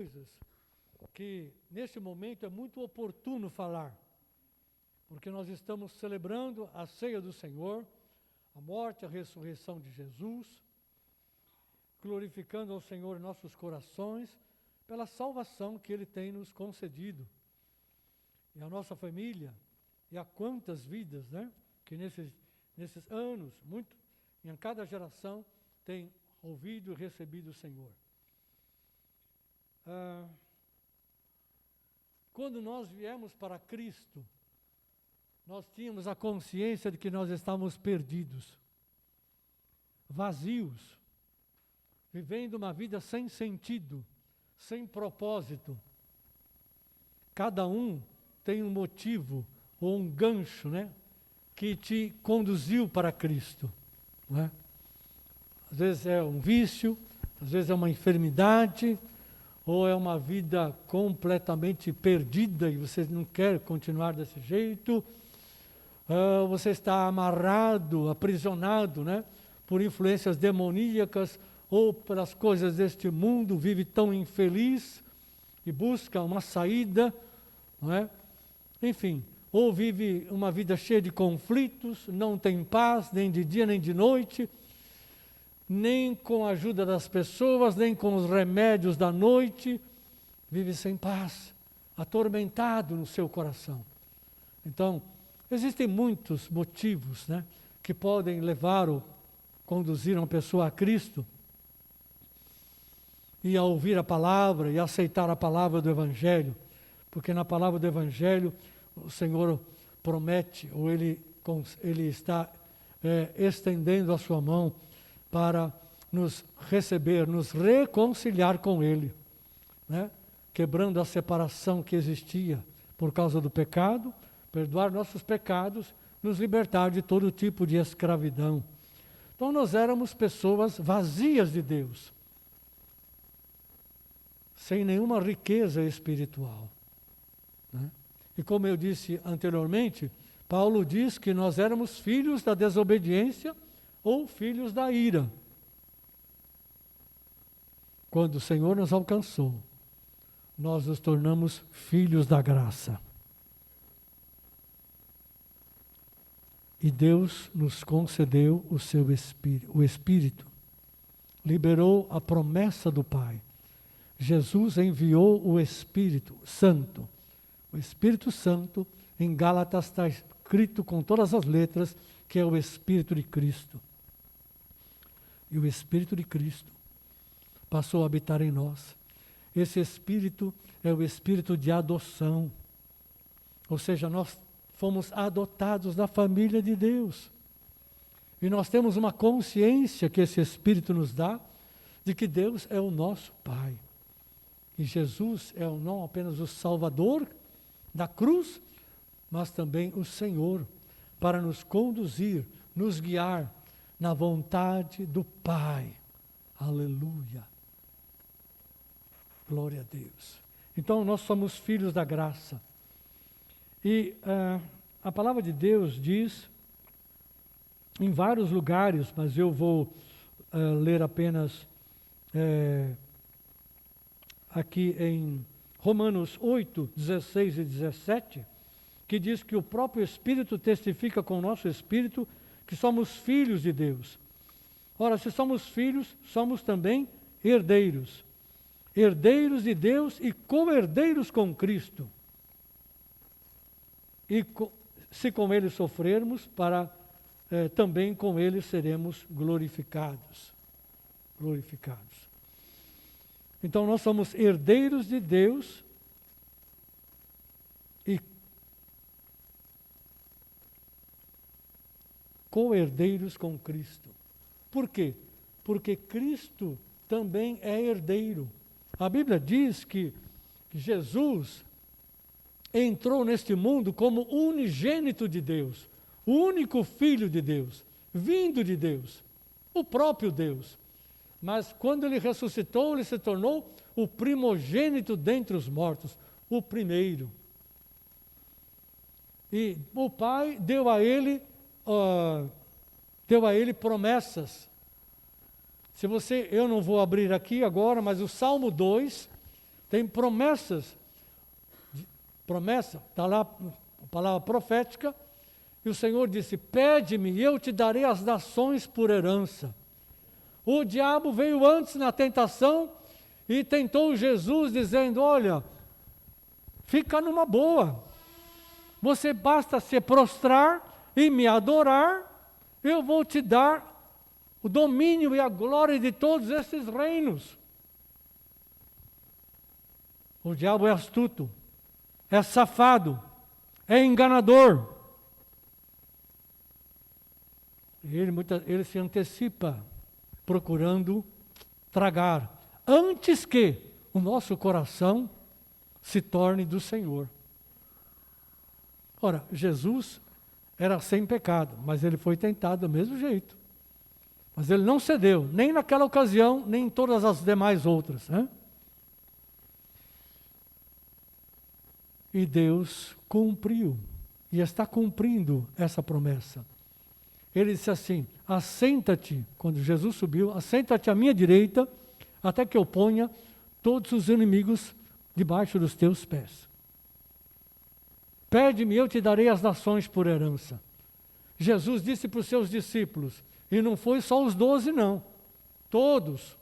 coisas que neste momento é muito oportuno falar, porque nós estamos celebrando a ceia do Senhor, a morte e a ressurreição de Jesus, glorificando ao Senhor em nossos corações pela salvação que Ele tem nos concedido. E a nossa família, e a quantas vidas, né, que nesses anos, em cada geração, tem ouvido e recebido o Senhor. Quando nós viemos para Cristo, nós tínhamos a consciência de que nós estávamos perdidos, vazios, vivendo uma vida sem sentido, sem propósito. Cada um tem um motivo ou um gancho, né, que te conduziu para Cristo, né? Às vezes é um vício, às vezes é uma enfermidade, ou é uma vida completamente perdida e você não quer continuar desse jeito. Você está amarrado, aprisionado, né, por influências demoníacas ou pelas coisas deste mundo, vive tão infeliz e busca uma saída, não é? Enfim, ou vive uma vida cheia de conflitos, não tem paz, nem de dia nem de noite, nem com a ajuda das pessoas, nem com os remédios da noite, vive sem paz, atormentado no seu coração. Então, existem muitos motivos, né, que podem levar ou conduzir uma pessoa a Cristo, e a ouvir a palavra, e a aceitar a palavra do Evangelho, porque na palavra do Evangelho o Senhor promete, ou Ele está estendendo a sua mão para nos receber, nos reconciliar com Ele, né? Quebrando a separação que existia por causa do pecado, perdoar nossos pecados, nos libertar de todo tipo de escravidão. Então nós éramos pessoas vazias de Deus, sem nenhuma riqueza espiritual, né? E como eu disse anteriormente, Paulo diz que nós éramos filhos da desobediência ou filhos da ira. Quando o Senhor nos alcançou, nós nos tornamos filhos da graça. E Deus nos concedeu o seu Espírito, o Espírito. Liberou a promessa do Pai. Jesus enviou o Espírito Santo. O Espírito Santo, em Gálatas está escrito com todas as letras, que é o Espírito de Cristo. E o Espírito de Cristo passou a habitar em nós. Esse Espírito é o Espírito de adoção. Ou seja, nós fomos adotados na família de Deus. E nós temos uma consciência que esse Espírito nos dá, de que Deus é o nosso Pai. E Jesus é não apenas o Salvador da cruz, mas também o Senhor, para nos conduzir, nos guiar na vontade do Pai. Aleluia. Glória a Deus. Então nós somos filhos da graça. E a palavra de Deus diz, em vários lugares, mas eu vou ler apenas aqui em Romanos 8, 16 e 17, que diz que o próprio Espírito testifica com o nosso Espírito que somos filhos de Deus. Ora, se somos filhos, somos também herdeiros. Herdeiros de Deus e co-herdeiros com Cristo. E se com Ele sofrermos, também com Ele seremos glorificados. Glorificados. Então nós somos herdeiros de Deus e co-herdeiros com Cristo. Por quê? Porque Cristo também é herdeiro. A Bíblia diz que Jesus entrou neste mundo como unigênito de Deus, o único Filho de Deus, vindo de Deus, o próprio Deus. Mas quando Ele ressuscitou, Ele se tornou o primogênito dentre os mortos, o primeiro. E o Pai deu a Ele promessas. Eu não vou abrir aqui agora, mas o Salmo 2, Tem promessas, está lá a palavra profética, e o Senhor disse, pede-me e eu te darei as nações por herança. O diabo veio antes na tentação e tentou Jesus dizendo, olha, fica numa boa, você basta se prostrar e me adorar, eu vou te dar o domínio e a glória de todos esses reinos. O diabo é astuto, é safado, é enganador. Ele se antecipa, procurando tragar, antes que o nosso coração se torne do Senhor. Ora, Jesus era sem pecado, mas ele foi tentado do mesmo jeito. Mas ele não cedeu, nem naquela ocasião, nem em todas as demais outras, né? E Deus cumpriu, e está cumprindo essa promessa. Ele disse assim, assenta-te, quando Jesus subiu, assenta-te à minha direita, até que eu ponha todos os inimigos debaixo dos teus pés. Pede-me, eu te darei as nações por herança. Jesus disse para os seus discípulos, e não foi só os 12 não, todos.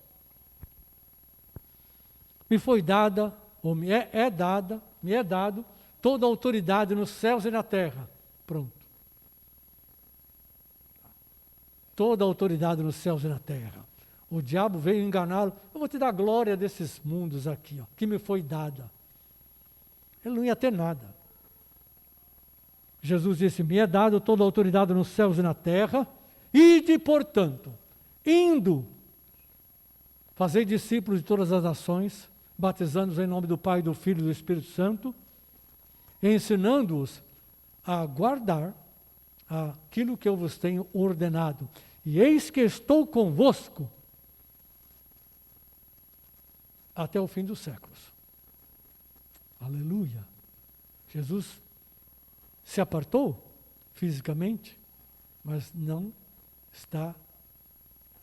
Me foi dada, ou me é dado, toda a autoridade nos céus e na terra. Pronto. Toda a autoridade nos céus e na terra. O diabo veio enganá-lo. Eu vou te dar a glória desses mundos aqui, ó, que me foi dada. Ele não ia ter nada. Jesus disse, me é dado toda a autoridade nos céus e na terra, ide, portanto, indo, fazei discípulos de todas as nações, batizando-os em nome do Pai, do Filho e do Espírito Santo, e ensinando-os a guardar aquilo que eu vos tenho ordenado. E eis que estou convosco até o fim dos séculos. Aleluia. Jesus se apartou fisicamente, mas não está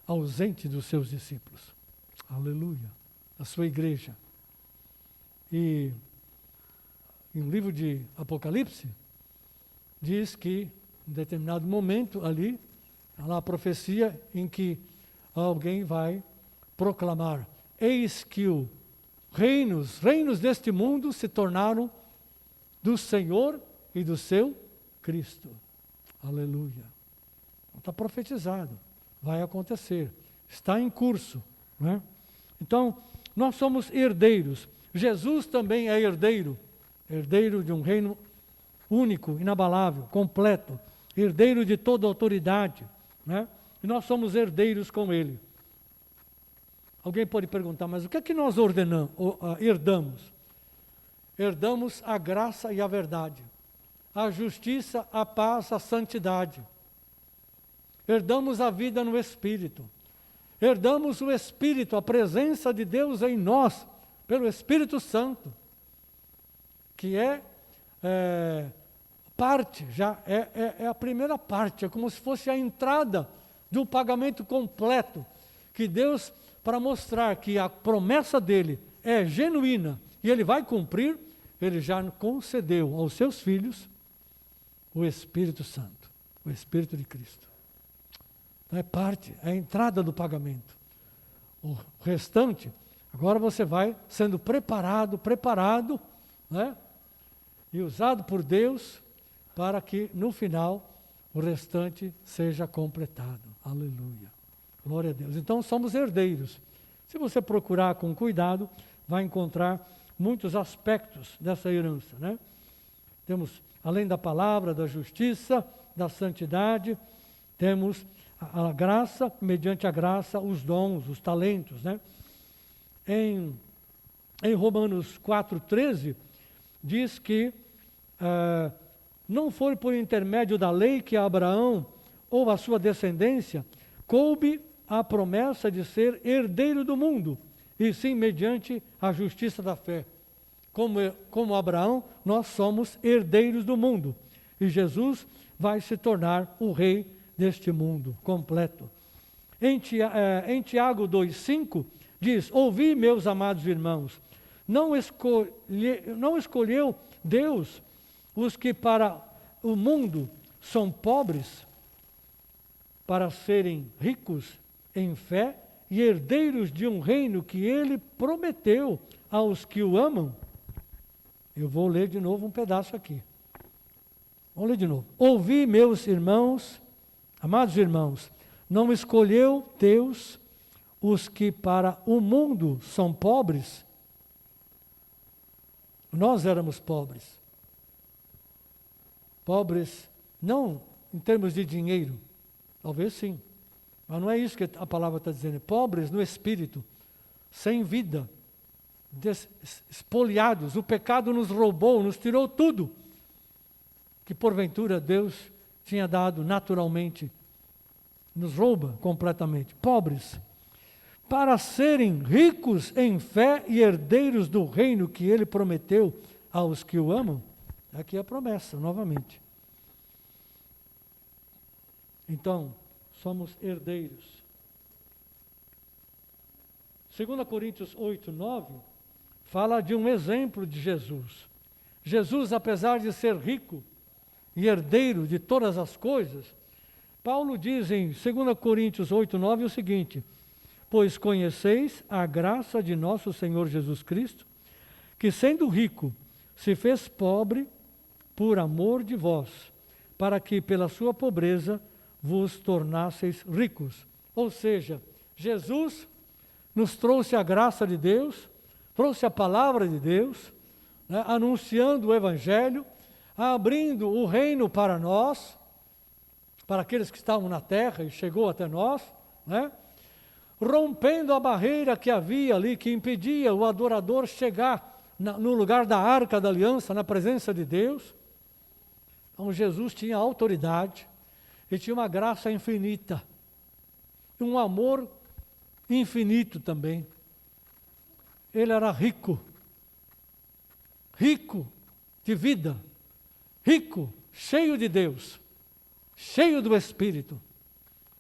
ausente dos seus discípulos. Aleluia. A sua igreja. E em um livro de Apocalipse, diz que em determinado momento ali, há lá a profecia em que alguém vai proclamar, eis que os reinos deste mundo se tornaram do Senhor e do seu Cristo. Aleluia. Está profetizado, vai acontecer, está em curso, né? Então, nós somos herdeiros. Jesus também é herdeiro de um reino único, inabalável, completo, herdeiro de toda autoridade, né? E nós somos herdeiros com ele. Alguém pode perguntar, mas o que é que nós herdamos? Herdamos a graça e a verdade, a justiça, a paz, a santidade. Herdamos a vida no Espírito. Herdamos o Espírito, a presença de Deus em nós, pelo Espírito Santo, que é parte, já é a primeira parte, é como se fosse a entrada do pagamento completo, que Deus, para mostrar que a promessa dele é genuína e ele vai cumprir, ele já concedeu aos seus filhos o Espírito Santo, o Espírito de Cristo. Então é parte, é a entrada do pagamento. O restante, agora você vai sendo preparado, né? E usado por Deus para que no final o restante seja completado. Aleluia. Glória a Deus. Então somos herdeiros. Se você procurar com cuidado, vai encontrar muitos aspectos dessa herança, né? Temos, além da palavra, da justiça, da santidade, temos a graça, mediante a graça, os dons, os talentos, né? Em Romanos 4,13, diz que não foi por intermédio da lei que Abraão ou a sua descendência coube a promessa de ser herdeiro do mundo, e sim mediante a justiça da fé. Como Abraão, nós somos herdeiros do mundo, e Jesus vai se tornar o rei deste mundo completo. Em Tiago 2,5 diz, ouvi, meus amados irmãos, Não escolheu Deus os que para o mundo são pobres, para serem ricos em fé e herdeiros de um reino que ele prometeu aos que o amam. Eu vou ler de novo um pedaço aqui. Vamos ler de novo. Ouvi, meus irmãos, amados irmãos, não escolheu Deus os que para o mundo são pobres? Nós éramos pobres. Pobres, não em termos de dinheiro, talvez sim, mas não é isso que a palavra está dizendo. Pobres no espírito, sem vida, espoliados. O pecado nos roubou, nos tirou tudo que porventura Deus tinha dado naturalmente. Nos rouba completamente. Pobres, para serem ricos em fé e herdeiros do reino que ele prometeu aos que o amam. Aqui é a promessa, novamente. Então, somos herdeiros. 2 Coríntios 8, 9, fala de um exemplo de Jesus. Jesus, apesar de ser rico e herdeiro de todas as coisas, Paulo diz em 2 Coríntios 8, 9 o seguinte: pois conheceis a graça de nosso Senhor Jesus Cristo, que sendo rico, se fez pobre por amor de vós, para que pela sua pobreza vos tornasseis ricos. Ou seja, Jesus nos trouxe a graça de Deus, trouxe a palavra de Deus, né, anunciando o Evangelho, abrindo o reino para nós, para aqueles que estavam na terra e chegou até nós, né, rompendo a barreira que havia ali, que impedia o adorador chegar no lugar da arca da aliança, na presença de Deus. Então Jesus tinha autoridade e tinha uma graça infinita, e um amor infinito também. Ele era rico, rico de vida, rico, cheio de Deus, cheio do Espírito,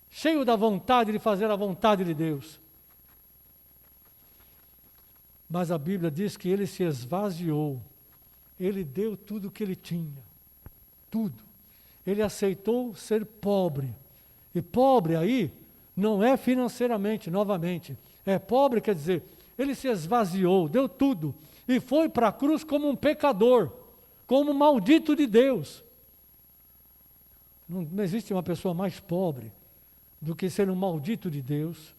cheio da vontade de fazer a vontade de Deus. Mas a Bíblia diz que ele se esvaziou, ele deu tudo o que ele tinha, tudo. Ele aceitou ser pobre, e pobre aí não é financeiramente, novamente, é pobre quer dizer, ele se esvaziou, deu tudo, e foi para a cruz como um pecador, como um maldito de Deus. Não existe uma pessoa mais pobre do que ser um maldito de Deus,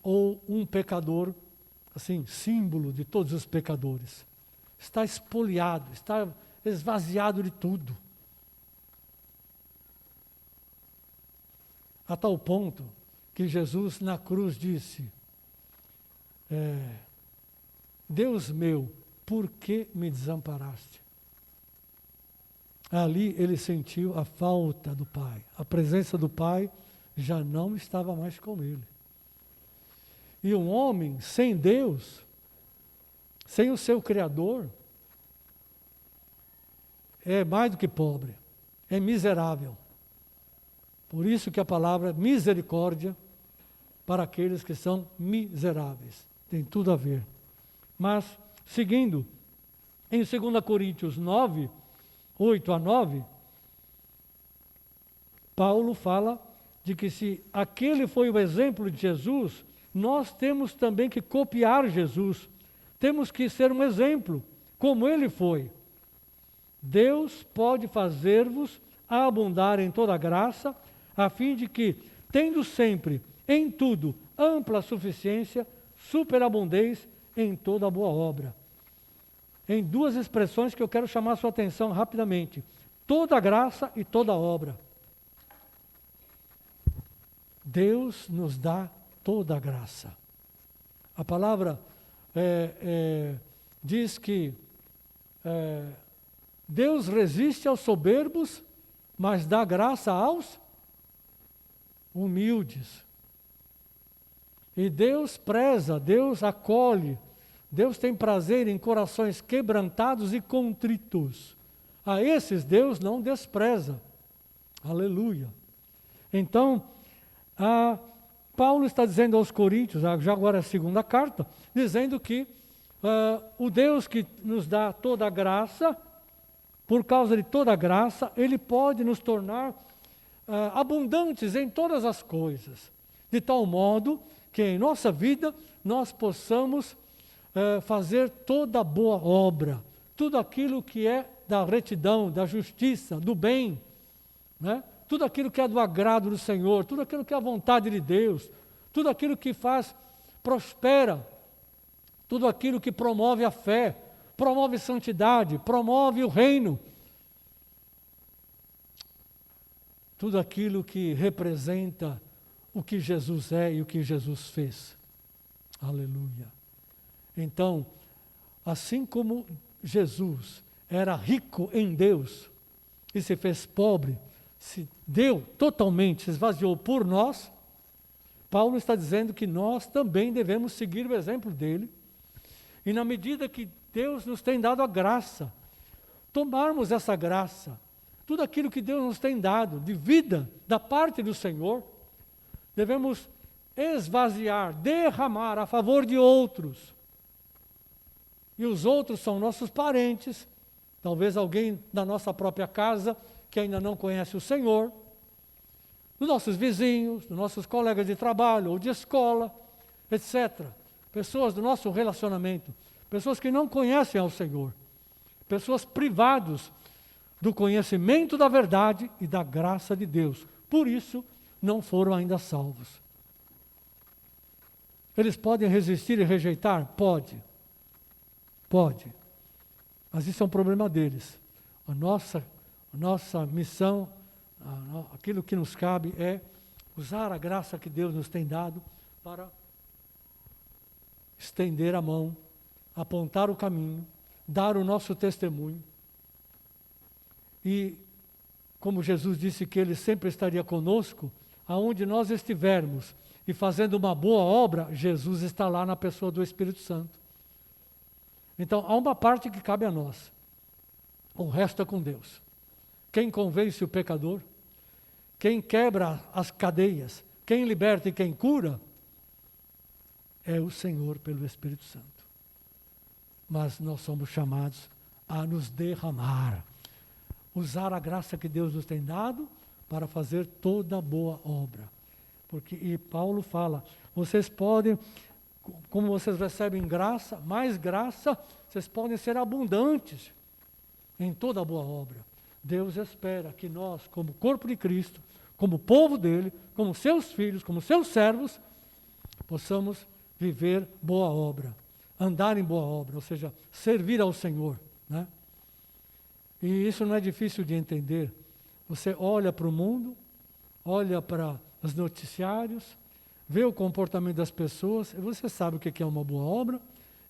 ou um pecador, assim, símbolo de todos os pecadores. Está espoliado, está esvaziado de tudo. A tal ponto que Jesus na cruz disse, Deus meu, por que me desamparaste? Ali ele sentiu a falta do Pai. A presença do Pai já não estava mais com ele. E um homem sem Deus, sem o seu Criador, é mais do que pobre, é miserável. Por isso que a palavra misericórdia para aqueles que são miseráveis. Tem tudo a ver. Mas, seguindo, em 2 Coríntios 9, 8 a 9, Paulo fala de que se aquele foi o exemplo de Jesus, nós temos também que copiar Jesus. Temos que ser um exemplo, como ele foi. Deus pode fazer-vos abundar em toda graça, a fim de que, tendo sempre, em tudo, ampla suficiência, superabundez em toda boa obra. Em duas expressões que eu quero chamar a sua atenção rapidamente. Toda graça e toda obra. Deus nos dá toda a graça. A palavra diz que Deus resiste aos soberbos, mas dá graça aos humildes. E Deus preza, Deus acolhe, Deus tem prazer em corações quebrantados e contritos. A esses Deus não despreza. Aleluia. Então, Paulo está dizendo aos Coríntios, já agora a segunda carta, dizendo que o Deus que nos dá toda a graça, por causa de toda a graça, Ele pode nos tornar abundantes em todas as coisas, de tal modo que em nossa vida nós possamos fazer toda boa obra, tudo aquilo que é da retidão, da justiça, do bem, né? Tudo aquilo que é do agrado do Senhor, tudo aquilo que é a vontade de Deus, tudo aquilo que prospera, tudo aquilo que promove a fé, promove santidade, promove o reino, tudo aquilo que representa o que Jesus é e o que Jesus fez. Aleluia. Então, assim como Jesus era rico em Deus e se fez pobre, se deu totalmente, se esvaziou por nós, Paulo está dizendo que nós também devemos seguir o exemplo dele, e na medida que Deus nos tem dado a graça, tomarmos essa graça, tudo aquilo que Deus nos tem dado de vida da parte do Senhor, devemos esvaziar, derramar a favor de outros. E os outros são nossos parentes, talvez alguém da nossa própria casa que ainda não conhece o Senhor, dos nossos vizinhos, dos nossos colegas de trabalho ou de escola, etc. Pessoas do nosso relacionamento, pessoas que não conhecem ao Senhor, pessoas privados do conhecimento da verdade e da graça de Deus. Por isso, não foram ainda salvos. Eles podem resistir e rejeitar? Pode. Mas isso é um problema deles. A nossa missão, aquilo que nos cabe é usar a graça que Deus nos tem dado para estender a mão, apontar o caminho, dar o nosso testemunho. E, como Jesus disse que Ele sempre estaria conosco, aonde nós estivermos e fazendo uma boa obra, Jesus está lá na pessoa do Espírito Santo. Então, há uma parte que cabe a nós. O resto é com Deus. Quem convence o pecador, quem quebra as cadeias, quem liberta e quem cura, é o Senhor pelo Espírito Santo. Mas nós somos chamados a nos derramar, usar a graça que Deus nos tem dado para fazer toda boa obra. E Paulo fala, vocês podem, como vocês recebem graça, mais graça, vocês podem ser abundantes em toda boa obra. Deus espera que nós, como corpo de Cristo, como povo dele, como seus filhos, como seus servos, possamos viver boa obra, andar em boa obra, ou seja, servir ao Senhor, né? E isso não é difícil de entender. Você olha para o mundo, olha para os noticiários, vê o comportamento das pessoas, e você sabe o que é uma boa obra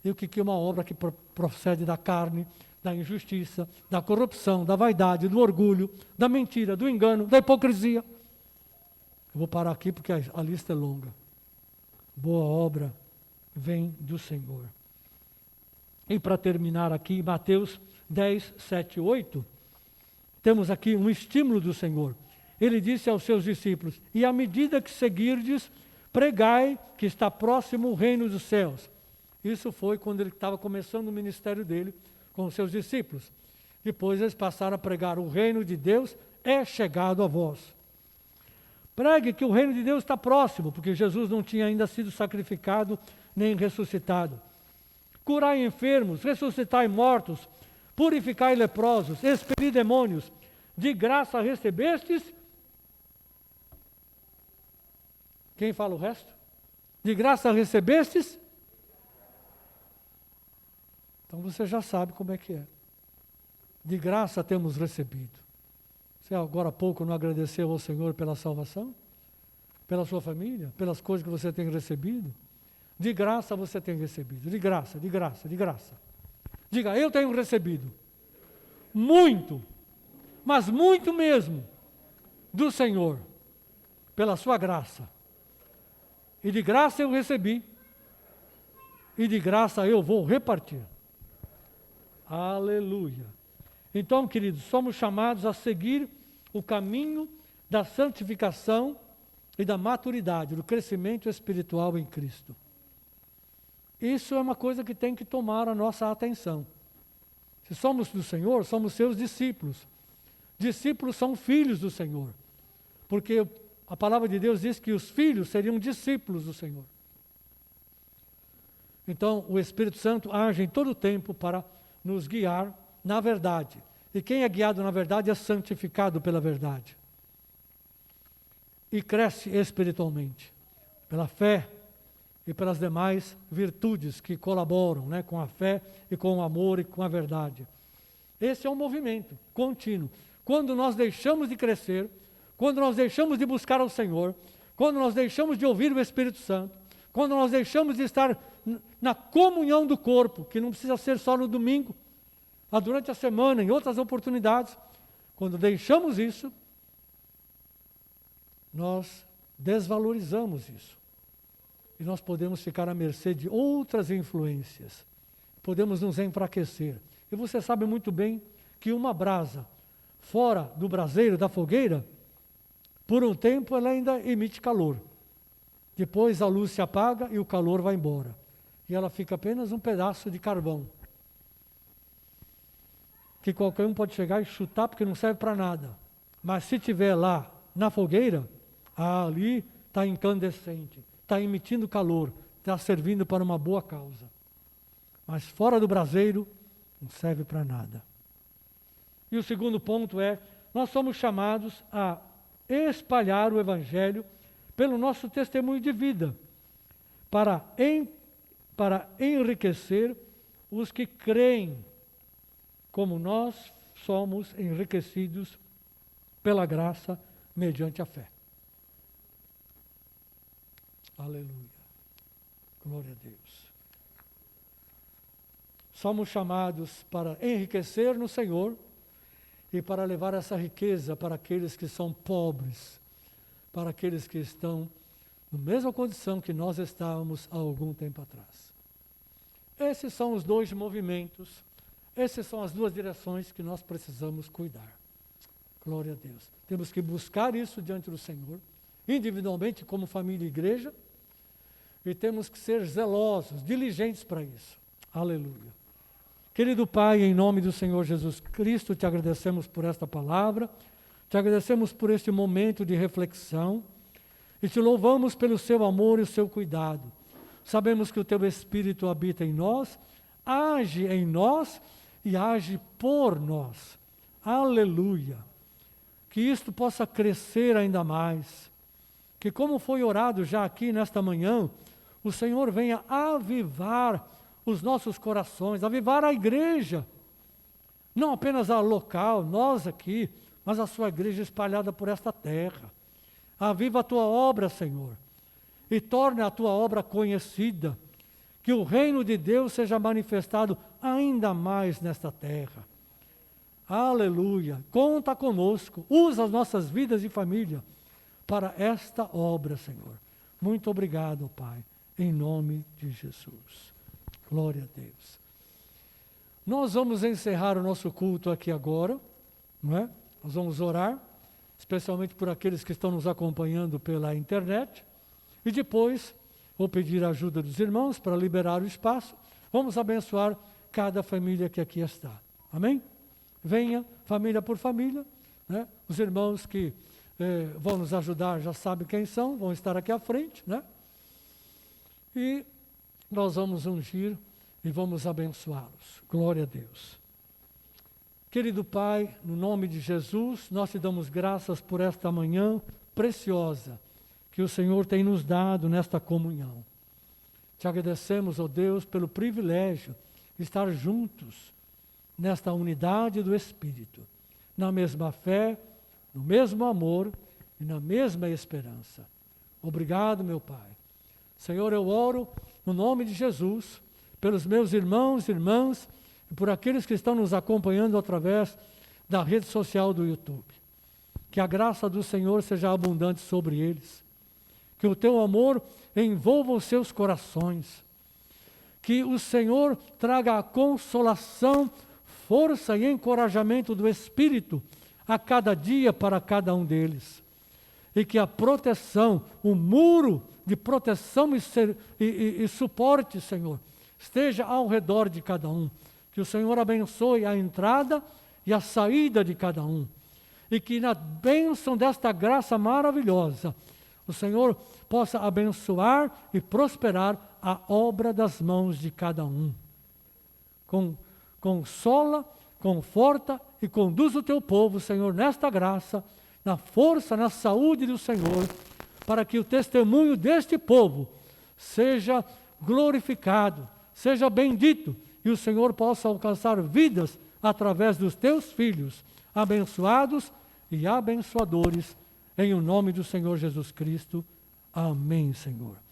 e o que é uma obra que procede da carne, da injustiça, da corrupção, da vaidade, do orgulho, da mentira, do engano, da hipocrisia. Eu vou parar aqui porque a lista é longa. Boa obra vem do Senhor. E para terminar aqui, Mateus 10, 7, 8, temos aqui um estímulo do Senhor. Ele disse aos seus discípulos, e à medida que seguirdes, pregai que está próximo o reino dos céus. Isso foi quando ele estava começando o ministério dele com os seus discípulos. Depois eles passaram a pregar, o reino de Deus é chegado a vós. Pregue que o reino de Deus está próximo, porque Jesus não tinha ainda sido sacrificado nem ressuscitado. Curai enfermos, ressuscitai mortos, purificai leprosos, expeli demônios. De graça recebestes. Quem fala o resto? De graça recebestes. Então você já sabe como é que é. De graça temos recebido. Você agora há pouco não agradeceu ao Senhor pela salvação? Pela sua família? Pelas coisas que você tem recebido? De graça você tem recebido. De graça, de graça, de graça. Diga, eu tenho recebido. Muito, mas muito mesmo, do Senhor, pela sua graça. E de graça eu recebi. E de graça eu vou repartir. Aleluia. Então, queridos, somos chamados a seguir o caminho da santificação e da maturidade, do crescimento espiritual em Cristo. Isso é uma coisa que tem que tomar a nossa atenção. Se somos do Senhor, somos seus discípulos. Discípulos são filhos do Senhor, porque a palavra de Deus diz que os filhos seriam discípulos do Senhor. Então, o Espírito Santo age em todo o tempo para nos guiar na verdade. E quem é guiado na verdade é santificado pela verdade. E cresce espiritualmente, pela fé e pelas demais virtudes que colaboram, né, com a fé e com o amor e com a verdade. Esse é um movimento contínuo. Quando nós deixamos de crescer, quando nós deixamos de buscar ao Senhor, quando nós deixamos de ouvir o Espírito Santo, quando nós deixamos de estar na comunhão do corpo, que não precisa ser só no domingo, mas durante a semana, em outras oportunidades, quando deixamos isso, nós desvalorizamos isso. E nós podemos ficar à mercê de outras influências. Podemos nos enfraquecer. E você sabe muito bem que uma brasa fora do braseiro, da fogueira, por um tempo ela ainda emite calor. Depois a luz se apaga e o calor vai embora. E ela fica apenas um pedaço de carvão. Que qualquer um pode chegar e chutar porque não serve para nada. Mas se tiver lá na fogueira, ali está incandescente, está emitindo calor, está servindo para uma boa causa. Mas fora do braseiro, não serve para nada. E o segundo ponto é, nós somos chamados a espalhar o Evangelho pelo nosso testemunho de vida, para enriquecer os que creem, como nós somos enriquecidos pela graça mediante a fé. Aleluia. Glória a Deus. Somos chamados para enriquecer no Senhor e para levar essa riqueza para aqueles que são pobres, para aqueles que estão na mesma condição que nós estávamos há algum tempo atrás. Esses são os dois movimentos, essas são as duas direções que nós precisamos cuidar. Glória a Deus. Temos que buscar isso diante do Senhor, individualmente como família e igreja, e temos que ser zelosos, diligentes para isso. Aleluia. Querido Pai, em nome do Senhor Jesus Cristo, te agradecemos por esta palavra, te agradecemos por este momento de reflexão e te louvamos pelo seu amor e o seu cuidado. Sabemos que o teu Espírito habita em nós, age em nós e age por nós. Aleluia. Que isto possa crescer ainda mais. Que como foi orado já aqui nesta manhã, o Senhor venha avivar os nossos corações, avivar a igreja. Não apenas a local, nós aqui, mas a sua igreja espalhada por esta terra. Aviva a tua obra, Senhor, e torne a tua obra conhecida. Que o reino de Deus seja manifestado ainda mais nesta terra. Aleluia. Conta conosco. Usa as nossas vidas e família para esta obra, Senhor. Muito obrigado, Pai, em nome de Jesus. Glória a Deus. Nós vamos encerrar o nosso culto aqui agora, não é? Nós vamos orar, especialmente por aqueles que estão nos acompanhando pela internet, e depois vou pedir a ajuda dos irmãos para liberar o espaço. Vamos abençoar cada família que aqui está. Amém? Venha, família por família, né? Os irmãos que vão nos ajudar já sabem quem são, vão estar aqui à frente, né? E nós vamos ungir e vamos abençoá-los. Glória a Deus. Querido Pai, no nome de Jesus, nós te damos graças por esta manhã preciosa que o Senhor tem nos dado nesta comunhão. Te agradecemos, ó Deus, pelo privilégio de estar juntos nesta unidade do Espírito, na mesma fé, no mesmo amor e na mesma esperança. Obrigado, meu Pai. Senhor, eu oro no nome de Jesus, pelos meus irmãos e irmãs, e por aqueles que estão nos acompanhando através da rede social do YouTube. Que a graça do Senhor seja abundante sobre eles. Que o teu amor envolva os seus corações. Que o Senhor traga a consolação, força e encorajamento do Espírito a cada dia para cada um deles. E que a proteção, o muro de proteção e suporte, Senhor, esteja ao redor de cada um. Que o Senhor abençoe a entrada e a saída de cada um. E que na bênção desta graça maravilhosa, o Senhor possa abençoar e prosperar a obra das mãos de cada um. Consola, conforta e conduz o teu povo, Senhor, nesta graça, na força, na saúde do Senhor, para que o testemunho deste povo seja glorificado, seja bendito, e o Senhor possa alcançar vidas através dos teus filhos, abençoados e abençoadores, em o nome do Senhor Jesus Cristo. Amém, Senhor.